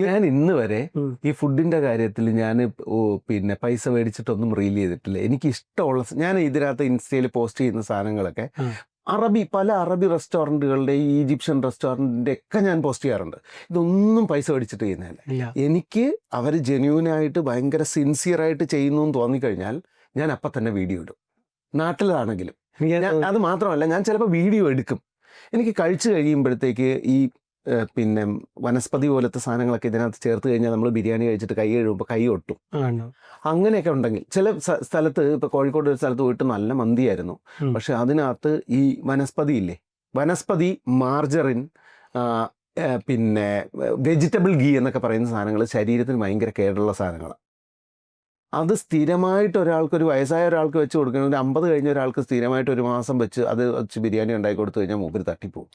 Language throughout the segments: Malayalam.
ഞാൻ ഇന്ന് വരെ ഈ ഫുഡിന്റെ കാര്യത്തിൽ ഞാൻ പിന്നെ പൈസ മേടിച്ചിട്ടൊന്നും റീൽ ചെയ്തിട്ടില്ല. എനിക്ക് ഇഷ്ടമുള്ള ഞാൻ ഇതിനകത്ത് ഇൻസ്റ്റയിൽ പോസ്റ്റ് ചെയ്യുന്ന സാധനങ്ങളൊക്കെ പല അറബി റെസ്റ്റോറൻറ്റുകളുടെ ഈ ഈജിപ്ഷ്യൻ റെസ്റ്റോറൻറ്റിൻ്റെ ഒക്കെ ഞാൻ പോസ്റ്റ് ചെയ്യാറുണ്ട്. ഇതൊന്നും പൈസ മേടിച്ചിട്ട് ചെയ്യുന്നതല്ല. എനിക്ക് അവർ ജെന്യൂനായിട്ട് ഭയങ്കര സിൻസിയറായിട്ട് ചെയ്യുന്നു എന്ന് തോന്നിക്കഴിഞ്ഞാൽ ഞാൻ അപ്പം തന്നെ വീഡിയോ ഇടും. നാട്ടിലാണെങ്കിലും അത് മാത്രമല്ല, ഞാൻ ചിലപ്പോൾ വീഡിയോ എടുക്കും. എനിക്ക് കഴിച്ചു കഴിയുമ്പോഴത്തേക്ക് ഈ പിന്നെ വനസ്പതി പോലത്തെ സാധനങ്ങളൊക്കെ ഇതിനകത്ത് ചേർത്ത് കഴിഞ്ഞാൽ നമ്മൾ ബിരിയാണി കഴിച്ചിട്ട് കൈ കഴുകുമ്പോൾ കൈ ഒട്ടും. അങ്ങനെയൊക്കെ ഉണ്ടെങ്കിൽ ചില സ്ഥലത്ത് ഇപ്പോൾ കോഴിക്കോട് ഒരു സ്ഥലത്ത് പോയിട്ട് നല്ല മന്തിയായിരുന്നു, പക്ഷെ അതിനകത്ത് ഈ വനസ്പതി ഇല്ലേ, വനസ്പതി, മാർജറിൻ, പിന്നെ വെജിറ്റബിൾ ഗീ എന്നൊക്കെ പറയുന്ന സാധനങ്ങൾ ശരീരത്തിന് ഭയങ്കര കേടുള്ള സാധനങ്ങളാണ്. അത് സ്ഥിരമായിട്ട് ഒരാൾക്കൊരു വയസ്സായ ഒരാൾക്ക് വെച്ച് കൊടുക്കണം, ഒരു 50 കഴിഞ്ഞ ഒരാൾക്ക് സ്ഥിരമായിട്ട് ഒരു മാസം വെച്ച് അത് വെച്ച് ബിരിയാണി ഉണ്ടാക്കി കൊടുത്തു കഴിഞ്ഞാൽ മൂപ്പര് തട്ടിപ്പോകും.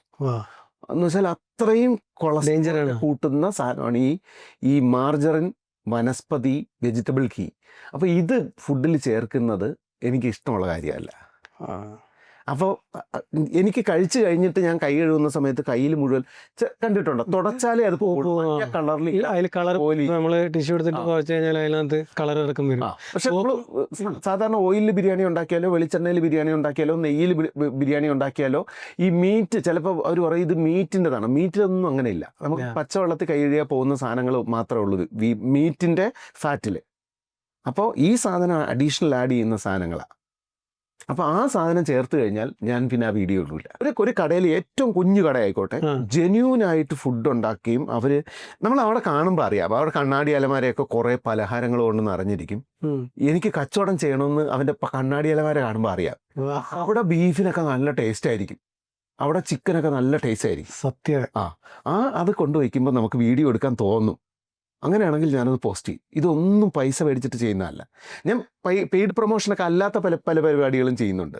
എന്ന് വെച്ചാൽ അത്രയും കൊളസ്ട്രോൾ കൂട്ടുന്ന സാധനമാണ് ഈ മാർജറിൻ, വനസ്പതി, വെജിറ്റബിൾ ഗീ. അപ്പോൾ ഇത് ഫുഡിൽ ചേർക്കുന്നത് എനിക്ക് ഇഷ്ടമുള്ള കാര്യമല്ല. അപ്പോൾ എനിക്ക് കഴിച്ചു കഴിഞ്ഞിട്ട് ഞാൻ കൈ കഴുകുന്ന സമയത്ത് കയ്യിൽ മുഴുവൻ കണ്ടിട്ടുണ്ടോ, തുടച്ചാലേ അത് കളറിൽ അതിൽ കളർ നമ്മൾ ടിഷ്യൂ എടുത്തിട്ട് കുറച്ച് കഴിഞ്ഞാൽ അതിനകത്ത് കളർ ഇറക്കം വരും. പക്ഷെ നമ്മൾ സാധാരണ ഓയിലിൽ ബിരിയാണി ഉണ്ടാക്കിയാലോ വെളിച്ചെണ്ണയിൽ ബിരിയാണി ഉണ്ടാക്കിയാലോ നെയ്യിൽ ബിരിയാണി ഉണ്ടാക്കിയാലോ ഈ മീറ്റ് ചിലപ്പോൾ അവർ പറയും ഇത് മീറ്റിൻ്റെതാണ്. മീറ്റിലൊന്നും അങ്ങനെയില്ല. നമുക്ക് പച്ചവെള്ളത്തിൽ കൈ കഴുകിയാൽ പോകുന്ന സാധനങ്ങൾ മാത്രമേ ഉള്ളൂ മീറ്റിൻ്റെ ഫാറ്റിൽ. അപ്പോൾ ഈ സാധനം അഡീഷണൽ ആഡ് ചെയ്യുന്ന സാധനങ്ങളാണ്. അപ്പോൾ ആ സാധനം ചേർത്ത് കഴിഞ്ഞാൽ ഞാൻ പിന്നെ ആ വീഡിയോ ഇടില്ല. ഒരു കടയിൽ ഏറ്റവും കുഞ്ഞു കടയായിക്കോട്ടെ, ജെന്യൂനായിട്ട് ഫുഡ് ഉണ്ടാക്കുകയും നമ്മൾ അവിടെ കാണുമ്പോൾ അറിയാം, അവിടെ കണ്ണാടി അലമാരയൊക്കെ കുറേ പലഹാരങ്ങൾ കൊണ്ട് നിറഞ്ഞിരിക്കും. എനിക്ക് കച്ചവടം ചെയ്യണമെന്ന് അവൻ്റെ കണ്ണാടി അലമാര കാണുമ്പോൾ അറിയാം. അവിടെ ബീഫിനൊക്കെ നല്ല ടേസ്റ്റ് ആയിരിക്കും, അവിടെ ചിക്കനൊക്കെ നല്ല ടേസ്റ്റ് ആയിരിക്കും. സത്യം. അത് കൊണ്ടുവയ്ക്കുമ്പോൾ നമുക്ക് വീഡിയോ എടുക്കാൻ തോന്നും. അങ്ങനെയാണെങ്കിൽ ഞാനത് പോസ്റ്റ് ചെയ്യും. ഇതൊന്നും പൈസ മേടിച്ചിട്ട് ചെയ്യുന്നതല്ല. ഞാൻ പെയ്ഡ് പ്രൊമോഷനൊക്കെ അല്ലാത്ത പല പരിപാടികളും ചെയ്യുന്നുണ്ട്.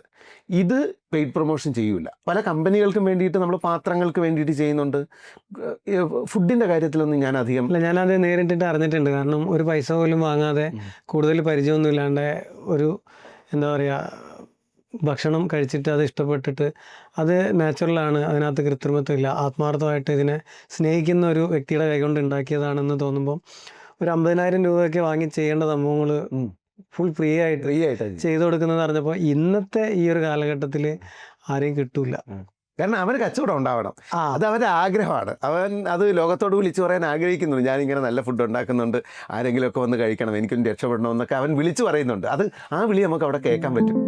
ഇത് പെയ്ഡ് പ്രൊമോഷൻ ചെയ്യൂല. പല കമ്പനികൾക്കും വേണ്ടിയിട്ട് നമ്മൾ പാത്രങ്ങൾക്ക് വേണ്ടിയിട്ട് ചെയ്യുന്നുണ്ട്. ഫുഡിൻ്റെ കാര്യത്തിലൊന്നും ഞാൻ അധികം ഞാനത് നേരിട്ടിട്ട് അറിഞ്ഞിട്ടുണ്ട്. കാരണം ഒരു പൈസ പോലും വാങ്ങാതെ കൂടുതൽ പരിചയമൊന്നും ഇല്ലാണ്ട് ഒരു എന്താ പറയുക ഭക്ഷണം കഴിച്ചിട്ട് അത് ഇഷ്ടപ്പെട്ടിട്ട് അത് നാച്ചുറലാണ്, അതിനകത്ത് കൃത്രിമത്വമില്ല, ആത്മാർത്ഥമായിട്ട് ഇതിനെ സ്നേഹിക്കുന്ന ഒരു വ്യക്തിയുടെ കൈകൊണ്ട് ഉണ്ടാക്കിയതാണെന്ന് തോന്നുമ്പോൾ ഒരു 50,000 രൂപയൊക്കെ വാങ്ങി ചെയ്യേണ്ട സംഭവങ്ങൾ ഫുൾ ഫ്രീ ആയിട്ട് ചെയ്തു കൊടുക്കുന്നത് അറിഞ്ഞപ്പോൾ ഇന്നത്തെ ഈ ഒരു കാലഘട്ടത്തിൽ ആരെയും കിട്ടൂല. കാരണം അവന് കച്ചവടം ഉണ്ടാവണം, അത് അവൻ്റെ ആഗ്രഹമാണ്. അവൻ അത് ലോകത്തോട് വിളിച്ചു പറയാൻ ആഗ്രഹിക്കുന്നുണ്ട്. ഞാനിങ്ങനെ നല്ല ഫുഡ് ഉണ്ടാക്കുന്നുണ്ട്, ആരെങ്കിലുമൊക്കെ വന്ന് കഴിക്കണം, എനിക്കൊന്ന് രക്ഷപ്പെടണമെന്നൊക്കെ അവൻ വിളിച്ചു പറയുന്നുണ്ട്. ആ വിളി നമുക്ക് അവിടെ കേൾക്കാൻ പറ്റും.